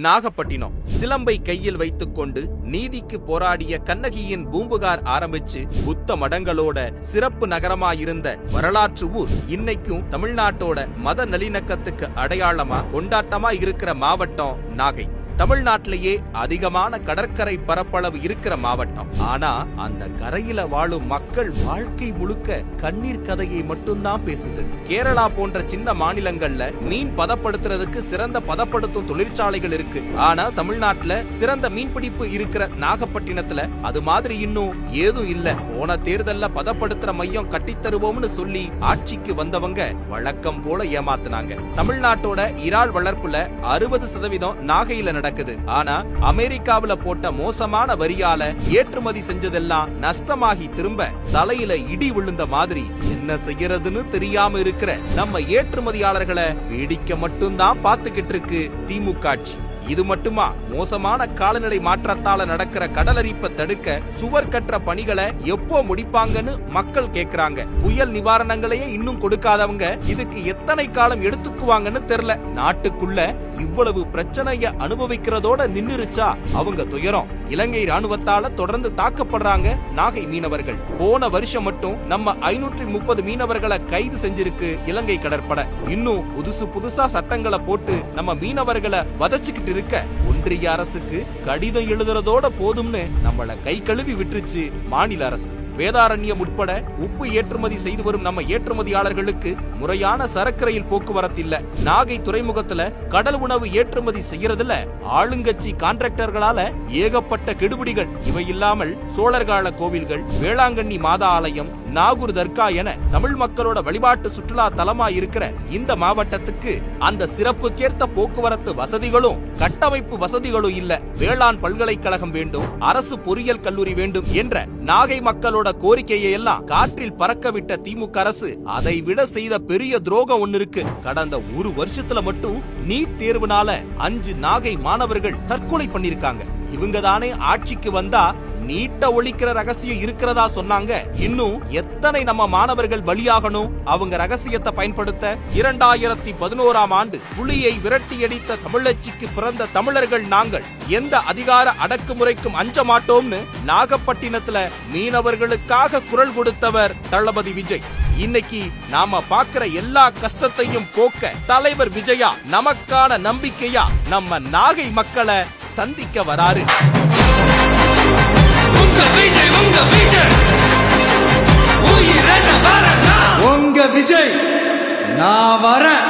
நாகப்பட்டினம் சிலம்பை கையில் வைத்துக்கொண்டு நீதிக்கு போராடிய கண்ணகியின் பூம்புகார் ஆரம்பிச்சு புத்த மடங்களோட சிறப்பு நகரமாயிருந்த வரலாற்று ஊர் இன்னைக்கும் தமிழ்நாட்டோட மத நல்லிணக்கத்துக்கு அடையாளமா கொண்டாட்டமா இருக்கிற மாவட்டம் நாகை. தமிழ்நாட்டிலேயே அதிகமான கடற்கரை பரப்பளவு இருக்கிற மாவட்டம். ஆனா அந்த கரையில வாழும் மக்கள் வாழ்க்கை முழுக்க கண்ணீர் கதையை மட்டும்தான் பேசுது. கேரளா போன்ற சின்ன மாநிலங்கள்ல மீன் பதப்படுத்துறதுக்கு சிறந்த பதப்படுத்தும் தொழிற்சாலைகள் இருக்கு. ஆனா தமிழ்நாட்டுல சிறந்த மீன்பிடிப்பு இருக்கிற நாகப்பட்டினத்துல அது மாதிரி இன்னும் ஏதும் இல்ல. போன தேர்தல்ல பதப்படுத்துற மையம் கட்டித்தருவோம்னு சொல்லி ஆட்சிக்கு வந்தவங்க வழக்கம் போல ஏமாத்துனாங்க. தமிழ்நாட்டோட இறால் வளர்ப்புல 60% நாகையில நடக்குது. ஆனா அமெரிக்காவுல போட்ட மோசமான வரியால ஏற்றுமதி செஞ்சதெல்லாம் நஷ்டமாகி திரும்ப தலையில இடி விழுந்த மாதிரி என்ன செய்யறதுன்னு தெரியாம இருக்கிற நம்ம ஏற்றுமதியாளர்களை வேடிக்கை மட்டும்தான் பாத்துக்கிட்டு இருக்கு திமுக ஆட்சி. இது மட்டுமா, மோசமான காலநிலை மாற்றத்தால நடக்கிற கடலரிப்பை தடுக்க சுவர் கட்டுற பணிகளை எப்போ முடிப்பாங்கன்னு மக்கள் கேக்குறாங்க. புயல் நிவாரணங்களையே இன்னும் கொடுக்காதவங்க இதுக்கு எத்தனை காலம் எடுத்துக்குவாங்கன்னு தெரியல. நாட்டுக்குள்ள இவ்வளவு பிரச்சனைய அனுபவிக்கிறதோட நின்னுருச்சா அவங்க துயரம்? இலங்கை ராணுவத்தால தொடர்ந்து தாக்கப்படுறாங்க நாகை மீனவர்கள். போன வருஷம் மட்டும் நம்ம 530 மீனவர்களை கைது செஞ்சிருக்கு இலங்கை கடற்படை. இன்னும் புதுசா சட்டங்களை போட்டு நம்ம மீனவர்களை வதச்சுக்கிட்டு இருக்க ஒன்றிய அரசுக்கு கடிதம் எழுதுறதோட போதும்னு நம்மள கை கழுவி விட்டுருச்சு மாநில அரசு. வேதாரண்யம் உட்பட உப்பு ஏற்றுமதி செய்து வரும் நம்ம ஏற்றுமதியாளர்களுக்கு முறையான சரக்கு ரயில் போக்குவரத்து இல்ல. நாகை துறைமுகத்துல கடல் உணவு ஏற்றுமதி செய்யறதுல ஆளுங்கட்சி கான்ட்ராக்டர்களால ஏகப்பட்ட கெடுபிடிகள். இவை இல்லாமல் சோழர்கால கோவில்கள், வேளாங்கண்ணி மாதா ஆலயம், நாகூர் தர்கா என தமிழ் மக்களோட வழிபாட்டு சுற்றுலா தலமா இருக்கிற இந்த மாவட்டத்துக்கு அந்த சிறப்புக்கேற்ற போக்குவரத்து வசதிகளும் கட்டமைப்பு வசதிகளும் இல்ல. வேளாண் பல்கலைக்கழகம் வேண்டும், அரசு பொறியியல் கல்லூரி வேண்டும் என்ற நாகை மக்களோட கோரிக்கையை எல்லாம் காற்றில் பறக்க விட்ட திமுக அரசு அதை விட செய்த பெரிய துரோகம் ஒன்னு இருக்கு. கடந்த ஒரு வருஷத்துல மட்டும் நீட் தேர்வுனால 5 நாகை மாணவர்கள் தற்கொலை பண்ணிருக்காங்க. இவங்க தானே ஆட்சிக்கு வந்தா நீட்ட ஒழிக்கிற ரகசியம் இருக்கிறதா சொன்னாங்க. இன்னும் எத்தனை நம்ம மாணவர்கள் பலியாகணும் அவங்க ரகசியத்தை பயன்படுத்த? 2011ஆம் ஆண்டு புலியை விரட்டியடித்த தமிழச்சிக்கு பிறந்த தமிழர்கள் நாங்கள் எந்த அதிகார அடக்குமுறைக்கும் அஞ்ச மாட்டோம்னு நாகப்பட்டினத்துல மீனவர்களுக்காக குரல் கொடுத்தவர் தளபதி விஜய். இன்னைக்கு நாம பாக்குற எல்லா கஷ்டத்தையும் போக்க தலைவர் விஜயா நமக்கான நம்பிக்கையா நம்ம நாகை மக்களை சந்திக்க வராரு. உங்க விஜய் நான் வரேன்.